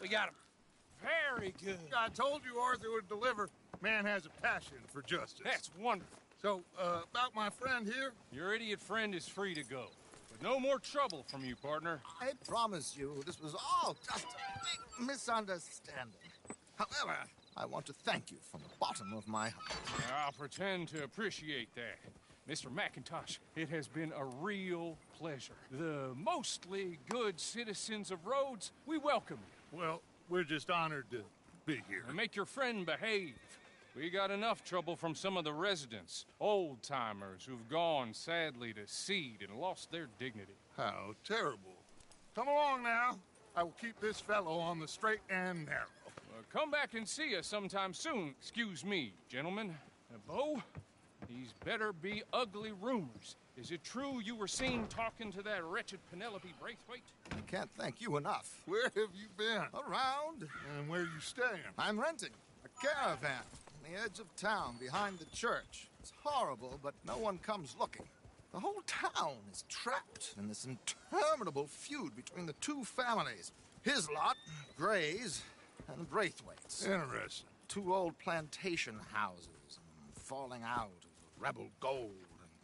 We got him. Very good. I told you Arthur would deliver. Man has a passion for justice. That's wonderful. So, about my friend here? Your idiot friend is free to go. With no more trouble from you, partner. I promise you, this was all just a big misunderstanding. However, I want to thank you from the bottom of my heart. I'll pretend to appreciate that. Mr. McIntosh, it has been a real pleasure. The mostly good citizens of Rhodes, we welcome you. Well, we're just honored to be here. And make your friend behave. We got enough trouble from some of the residents, old-timers who've gone, sadly, to seed and lost their dignity. How terrible. Come along now. I will keep this fellow on the straight and narrow. Come back and see us sometime soon. Excuse me, gentlemen. Bo, these better be ugly rumors. Is it true you were seen talking to that wretched Penelope Braithwaite? I can't thank you enough. Where have you been? Around. And where you staying? I'm renting a caravan on the edge of town behind the church. It's horrible, but no one comes looking. The whole town is trapped in this interminable feud between the two families. His lot, Gray's, and Braithwaite's. Interesting. Two old plantation houses, falling out of rebel gold,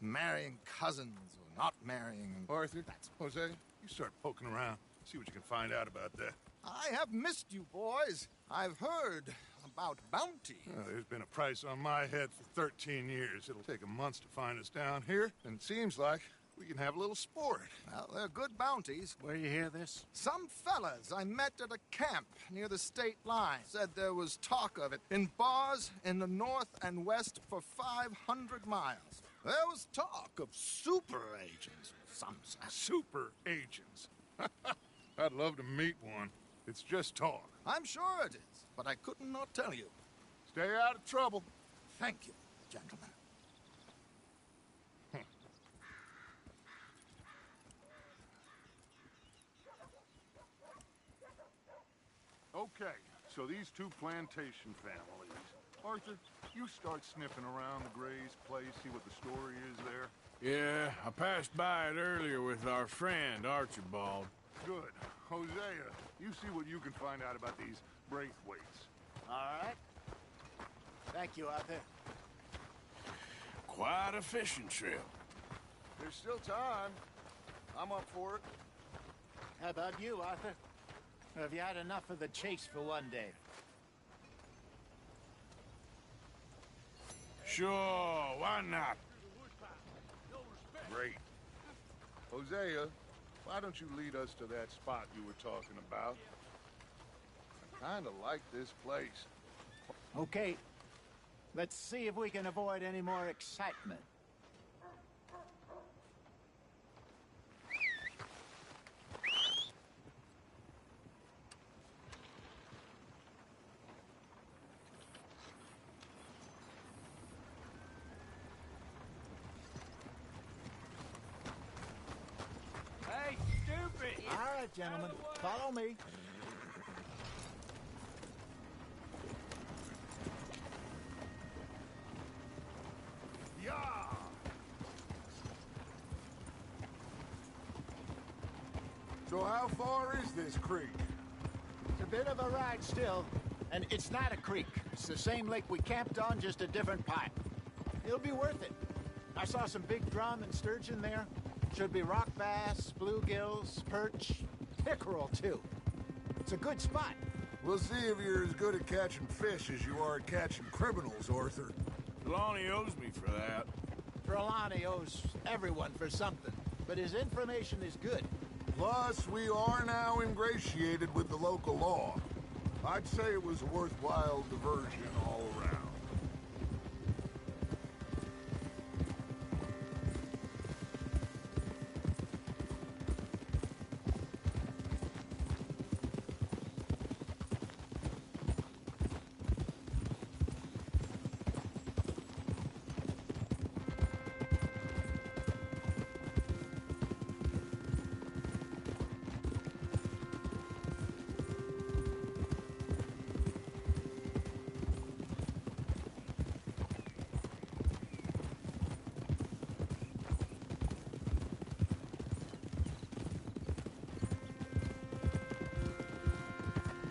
and marrying cousins or not marrying. Arthur, Jose, you start poking around. See what you can find out about that. I have missed you, boys. I've heard about bounty. There's been a price on my head for 13 years. It'll take a month to find us down here, and it seems like we can have a little sport. Well, they're good bounties. Where you hear this? Some fellas I met at a camp near the state line said there was talk of it in bars in the north and west for 500 miles. There was talk of super agents of some sort. Super agents. I'd love to meet one. It's just talk. I'm sure it is, but I couldn't not tell you. Stay out of trouble. Thank you, gentlemen. Okay, so these two plantation families. Arthur, you start sniffing around the Gray's place, see what the story is there. Yeah, I passed by it earlier with our friend, Archibald. Good. Hosea, you see what you can find out about these Braithwaites. All right. Thank you, Arthur. Quite a fishing trip. There's still time. I'm up for it. How about you, Arthur? Or have you had enough of the chase for one day? Sure, why not? Great. Hosea, why don't you lead us to that spot you were talking about? I kinda like this place. Okay. Let's see if we can avoid any more excitement. Hey, stupid! All right, gentlemen. Follow me. Yeah! So how far is this creek? It's a bit of a ride still. And it's not a creek. It's the same lake we camped on, just a different pipe. It'll be worth it. I saw some big drum and sturgeon there. Should be rock bass, bluegills, perch, pickerel, too. It's a good spot. We'll see if you're as good at catching fish as you are at catching criminals, Arthur. Trelawney owes me for that. Trelawney owes everyone for something, but his information is good. Plus, we are now ingratiated with the local law. I'd say it was a worthwhile diversion all around.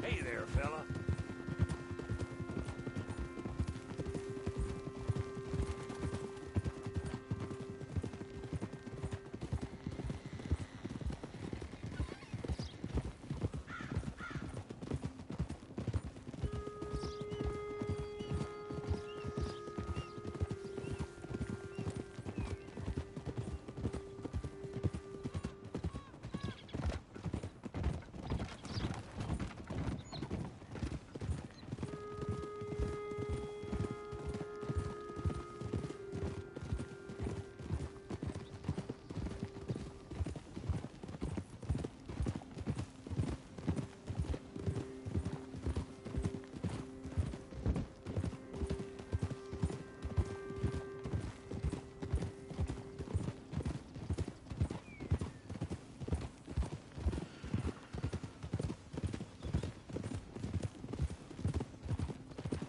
Hey there, fella.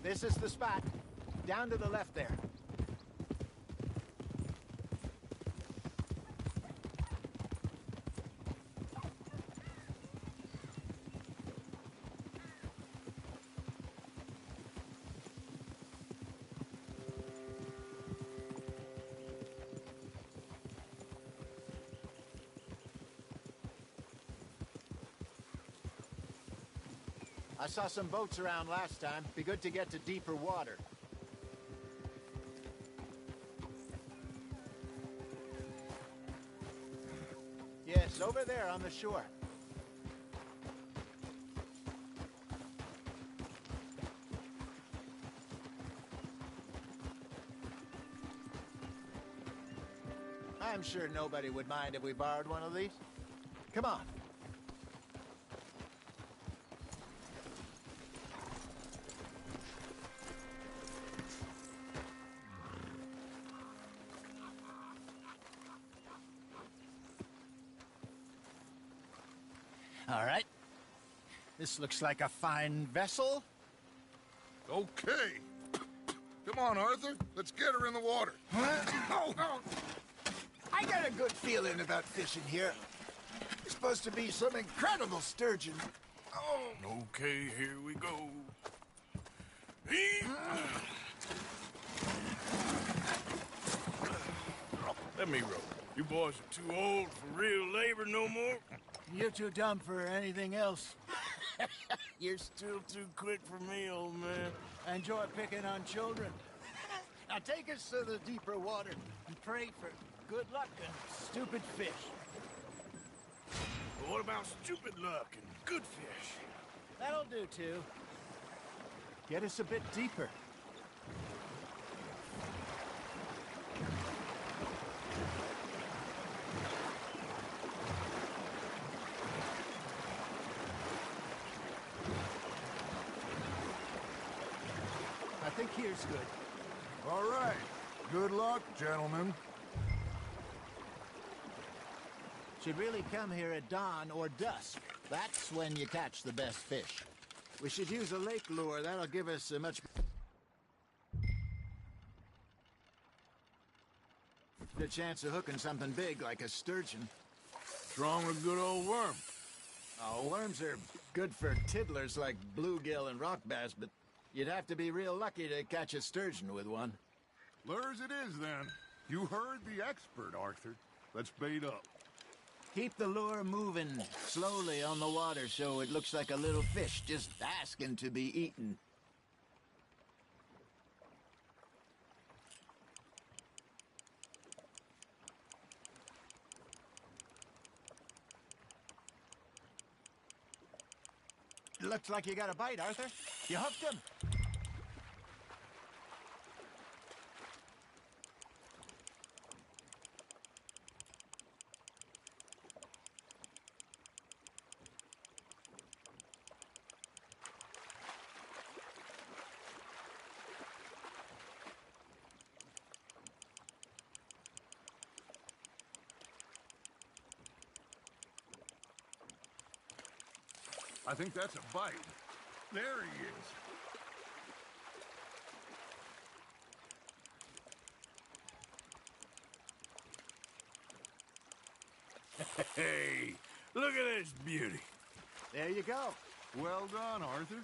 This is the spot. Down to the left there. I saw some boats around last time. Be good to get to deeper water. Yes, over there on the shore. I'm sure nobody would mind if we borrowed one of these. Come on. All right. This looks like a fine vessel. Okay. Come on, Arthur. Let's get her in the water. I got a good feeling about fishing here. It's supposed to be some incredible sturgeon. Okay, here we go. Let me row. You boys are too old for real labor no more. You're too dumb for anything else. You're still too quick for me, old man. I enjoy picking on children. Now take us to the deeper water and pray for good luck and stupid fish. But what about stupid luck and good fish? That'll do, too. Get us a bit deeper. I think here's good. All right. Good luck, gentlemen. Should really come here at dawn or dusk. That's when you catch the best fish. We should use a lake lure. That'll give us a much the chance of hooking something big like a sturgeon. What's wrong with good old worm? Oh, worms are good for tiddlers like bluegill and rock bass, but you'd have to be real lucky to catch a sturgeon with one. Lures it is, then. You heard the expert, Arthur. Let's bait up. Keep the lure moving slowly on the water so it looks like a little fish just asking to be eaten. Looks like you got a bite, Arthur. You hooked him. I think that's a bite. There he is. Hey, look at this beauty. There you go. Well done, Arthur.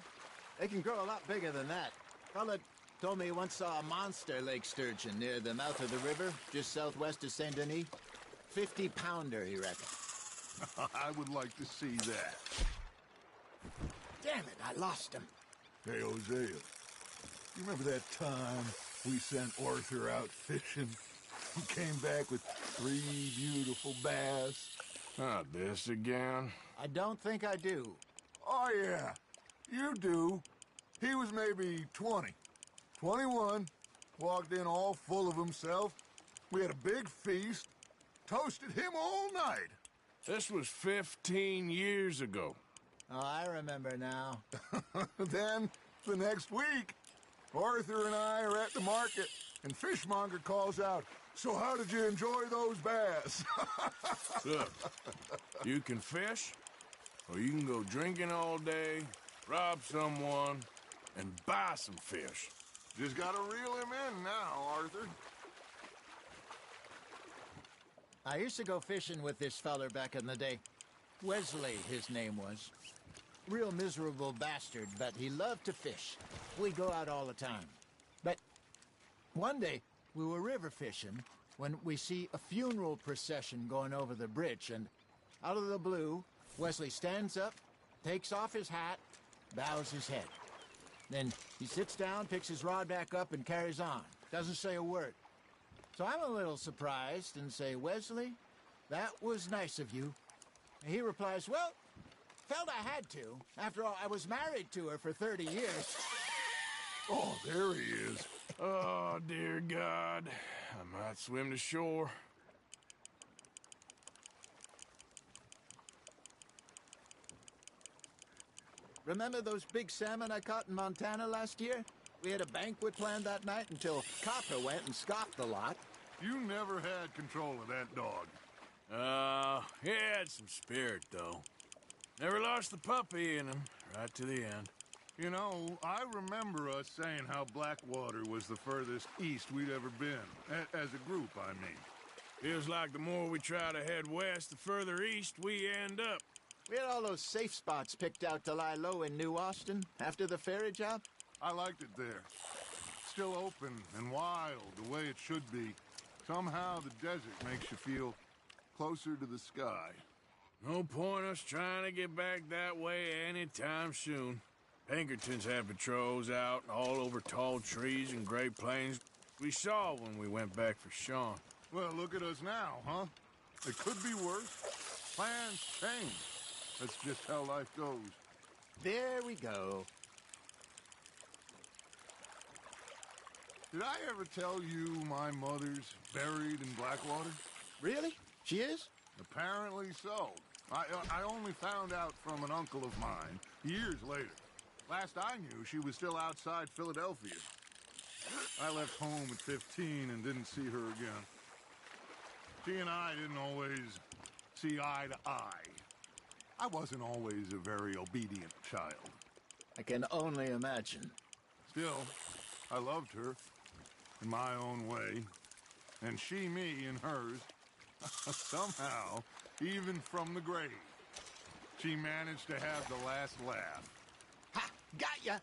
They can grow a lot bigger than that. Fella told me he once saw a monster lake sturgeon near the mouth of the river, just southwest of Saint Denis. 50-pounder, he reckoned. I would like to see that. Damn it, I lost him. Hey, Hosea, you remember that time we sent Arthur out fishing? He came back with 3 beautiful bass. Not this again. I don't think I do. Oh, yeah, you do. He was maybe 20, 21, walked in all full of himself. We had a big feast, toasted him all night. This was 15 years ago. Oh, I remember now. Then, the next week, Arthur and I are at the market, and Fishmonger calls out, "So how did you enjoy those bass?" Look, you can fish, or you can go drinking all day, rob someone, and buy some fish. Just gotta reel him in now, Arthur. I used to go fishing with this feller back in the day. Wesley, his name was. Real miserable bastard, but he loved to fish. We'd go out all the time. But one day, we were river fishing when we see a funeral procession going over the bridge, and out of the blue, Wesley stands up, takes off his hat, bows his head. Then he sits down, picks his rod back up, and carries on. Doesn't say a word. So I'm a little surprised and say, "Wesley, that was nice of you." And he replies, "Well, felt I had to. After all, I was married to her for 30 years. Oh, there he is. Oh, dear God. I might swim to shore. Remember those big salmon I caught in Montana last year? We had a banquet planned that night until Copper went and scoffed the lot. You never had control of that dog. He had some spirit, though. Never lost the puppy in him, right to the end. You know, I remember us saying how Blackwater was the furthest east we'd ever been. As a group, I mean. Feels like the more we try to head west, the further east we end up. We had all those safe spots picked out to lie low in New Austin after the ferry job. I liked it there. Still open and wild, the way it should be. Somehow the desert makes you feel closer to the sky. No point us trying to get back that way anytime soon. Pinkertons had patrols out all over tall trees and Great Plains. We saw when we went back for Sean. Well, look at us now, huh? It could be worse. Plans change. That's just how life goes. There we go. Did I ever tell you my mother's buried in Blackwater? Really? She is? Apparently so. I only found out from an uncle of mine years later. Last I knew, she was still outside Philadelphia. I left home at 15 and didn't see her again. She and I didn't always see eye to eye. I wasn't always a very obedient child. I can only imagine. Still, I loved her in my own way, and she me in hers. Somehow, even from the grave, she managed to have the last laugh. Ha! Got ya!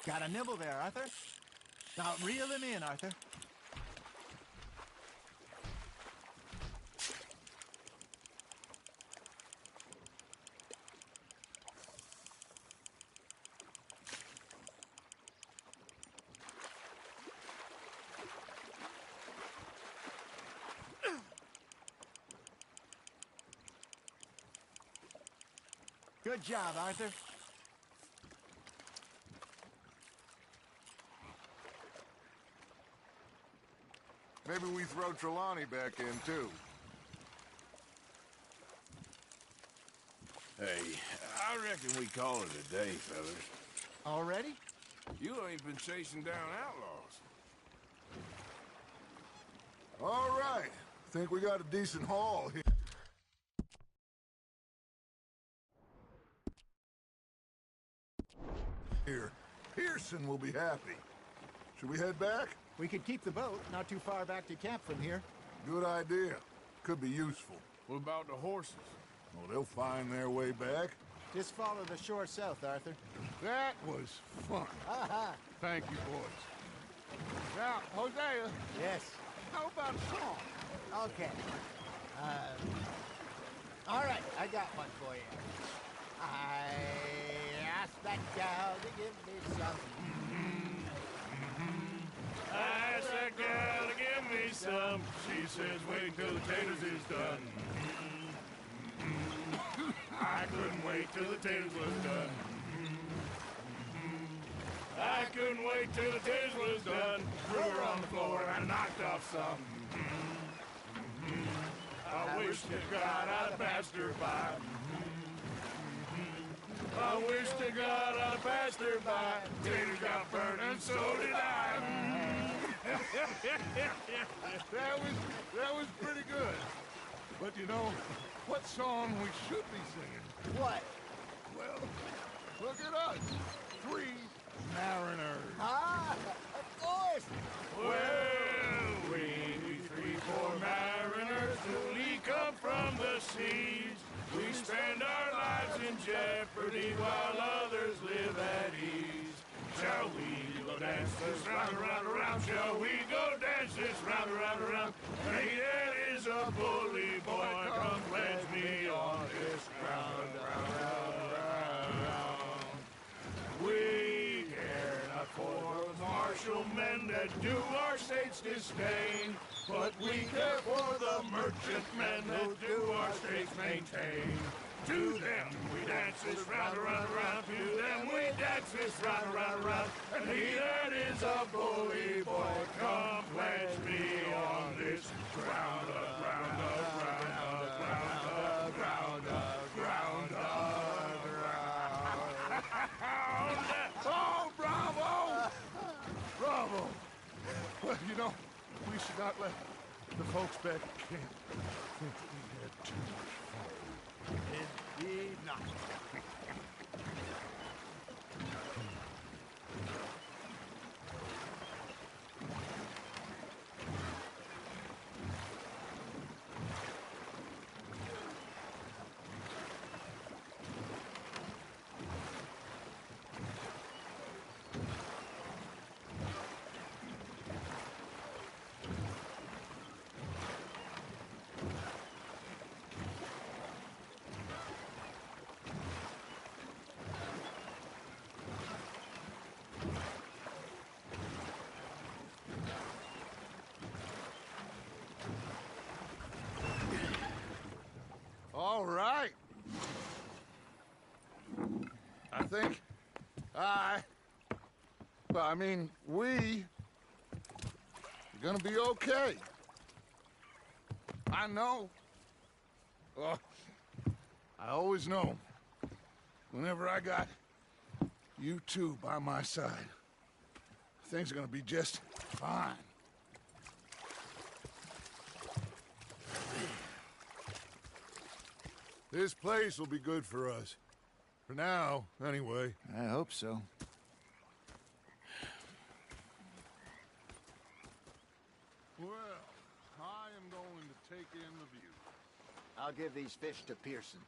Got a nibble there, Arthur. Now reel him in, Arthur. Good job, Arthur. Maybe we throw Trelawney back in, too. Hey, I reckon we call it a day, fellas. Already? You ain't been chasing down outlaws. All right. Think we got a decent haul here. here. Pearson will be happy. Should we head back? We could keep the boat not too far back to camp from here. Good idea. Could be useful. What about the horses? Well, they'll find their way back. Just follow the shore south, Arthur. That was fun. Aha! Thank you, boys. Now, Hosea, Yes. how about a song? Okay. All right, I got one for you. I asked that gal to give me some. I asked that gal to give me some. She says, wait till the taters is done. I couldn't wait till the taters was done. I couldn't wait till the taters was done. Threw her on the floor and I knocked off some. I wish to God I'd passed her by. I wish to God I'd passed her by. Taters got burned and so did I. That was pretty good. But you know, what song we should be singing? What? Well, look at us. 3 mariners. Ah, of course. Well, we 3 poor mariners newly come from the seas. We spend our lives in jeopardy while others live at ease. Shall we go dance this round, around, around? Shall we go dance this round, around, around? Hey, that is a bully boy. Come pledge me on this ground, round, round, round, round. We care not for the martial men that do our states disdain, but we care for the merchant men that do our states maintain. To them we dance this round, around, around. To them we dance this round, around, around. And he that is a bully boy, come pledge me on this ground, ground, ground, ground, ground, ground, ground. Oh, bravo! Bravo! Well, you know, we should not let the folks back at camp think we had too much fun. Indeed not. All right. I think we are gonna be okay. I know. Well, I always know. Whenever I got you two by my side, things are gonna be just fine. This place will be good for us. For now, anyway. I hope so. Well, I am going to take in the view. I'll give these fish to Pearson.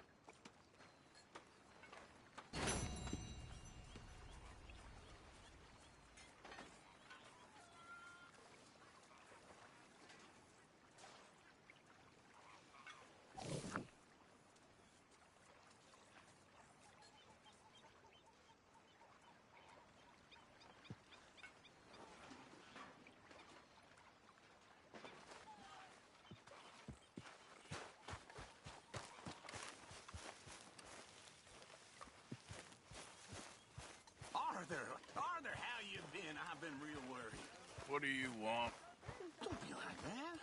Arthur, how you been? I've been real worried. What do you want? Don't be like that.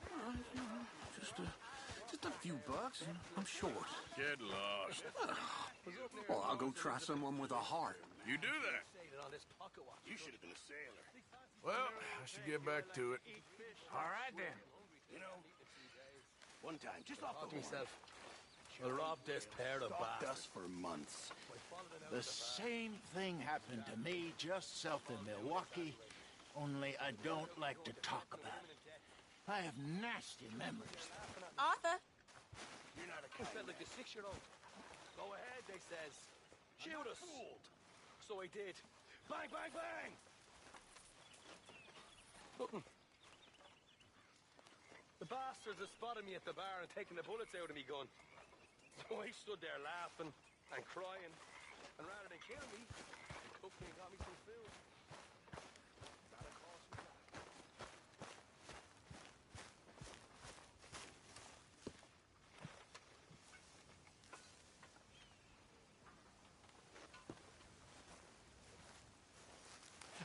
All right, you know, just a few bucks. I'm short. Get lost. Well, I'll go try someone with a heart. You do that. You should have been a sailor. Well, I should get back to it. All right, then. You know, one time, just off the horn, I robbed this pair of Stalked bastards. us for months. The same thing happened to me just south of Milwaukee, only I don't like to talk about it. I have nasty memories. Arthur! You're not a coward. Felt like a 6-year-old. Go ahead, they says. Shoot us. So I did. Bang, bang, bang! Nothing. The bastards had spotted me at the bar and taken the bullets out of me gun. So I stood there laughing and crying. And rather than kill me, they took me and got me some food. That'll cost me that.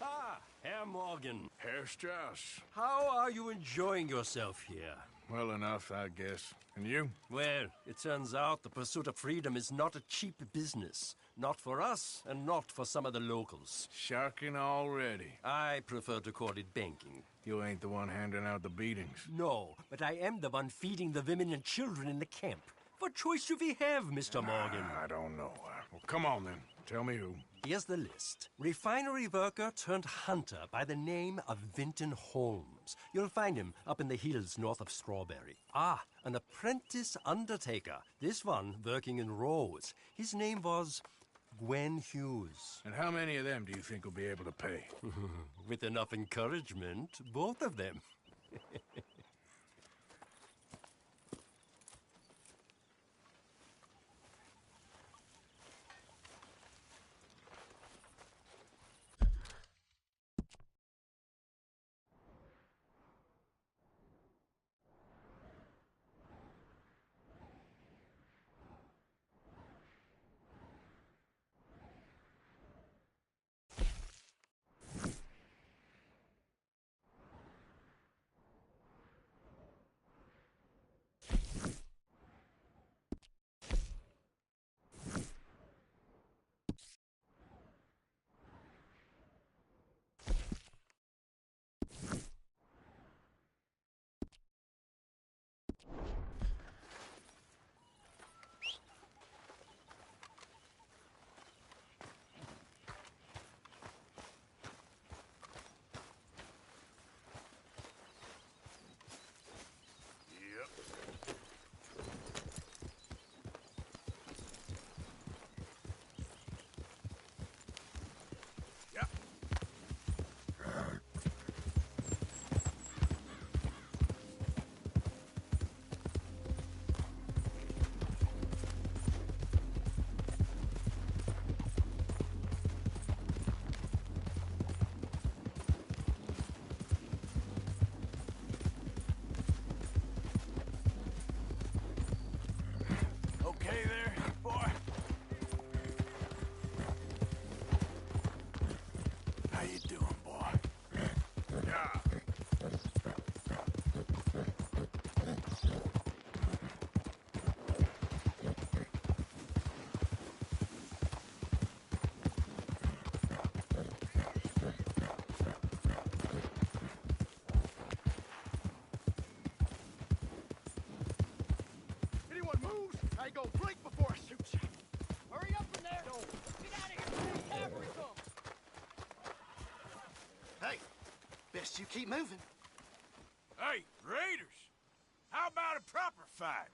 Ah, Herr Morgan. Herr Strauss. How are you enjoying yourself here? Well enough, I guess. And you? Well, it turns out the pursuit of freedom is not a cheap business. Not for us, and not for some of the locals. Sharking already. I prefer to call it banking. You ain't the one handing out the beatings. No, but I am the one feeding the women and children in the camp. What choice do we have, Mr. Morgan? I don't know. Well, come on then. Tell me who. Here's the list. Refinery worker turned hunter by the name of Vinton Holmes. You'll find him up in the hills north of Strawberry. Ah, an apprentice undertaker. This one working in Rose. His name was Gwen Hughes. And how many of them do you think will be able to pay? With enough encouragement, both of them. Okay there, boy? How you doing, boy? Yeah. Anyone moves, I go blink before I shoot you. Hurry up in there! Get out of here before the cavalry comes! Hey, best you keep moving. Hey, Raiders! How about a proper fight?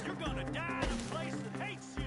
You're gonna die in a place that hates you!